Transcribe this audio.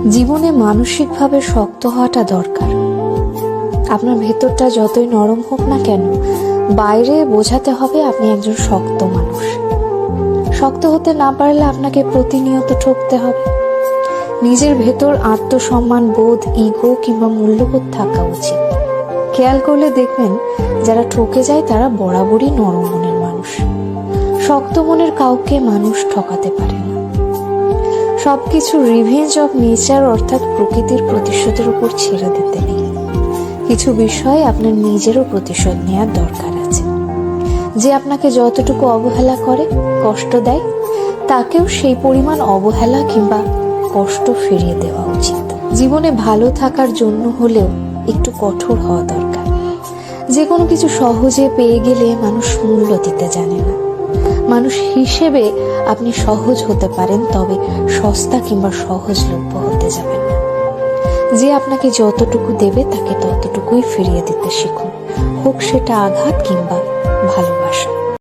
জীবনে মানসিকভাবে শক্ত হওয়াটা দরকার। আপনার ভেতরটা যতই নরম হোক না কেন, বাইরে বোঝাতে হবে আপনি একজন শক্ত মানুষ। শক্ত হতে না পারলে আপনাকে প্রতিনিয়ত ঠকতে হবে। নিজের ভেতর আত্মসম্মান বোধ, ইগো কিংবা মূল্যবোধ থাকা উচিত। খেয়াল করলে দেখবেন যারা ঠকে যায় তারা বরাবরই নরম মনের মানুষ। শক্ত মনের কাউকে মানুষ ঠকাতে পারে না। সবকিছু রিভেঞ্জ অফ নেচার অর্থাৎ প্রকৃতির প্রতিশোধের উপর ছেড়ে দিতে নেই। কিছু বিষয়ে আপনার নিজেরও প্রতিশোধ নেওয়ার দরকার আছে। যে আপনাকে যতটুকু অবহেলা করে, কষ্ট দেয়, তাকেও সেই পরিমাণ অবহেলা কিংবা কষ্ট ফিরিয়ে দেওয়া উচিত। জীবনে ভালো থাকার জন্য হলেও একটু কঠোর হওয়া দরকার। যে কোনো কিছু সহজে পেয়ে গেলে মানুষ মূল্য দিতে জানে না। মানুষ হিসেবে আপনি সহজ হতে পারেন, তবে সস্তা কিংবা সহজলভ্য হতে যাবেন না। যে আপনাকে যতটুকু দেবে তাকে ততটুকুই ফিরিয়ে দিতে শিখুন, হোক সেটা আঘাত কিংবা ভালোবাসা।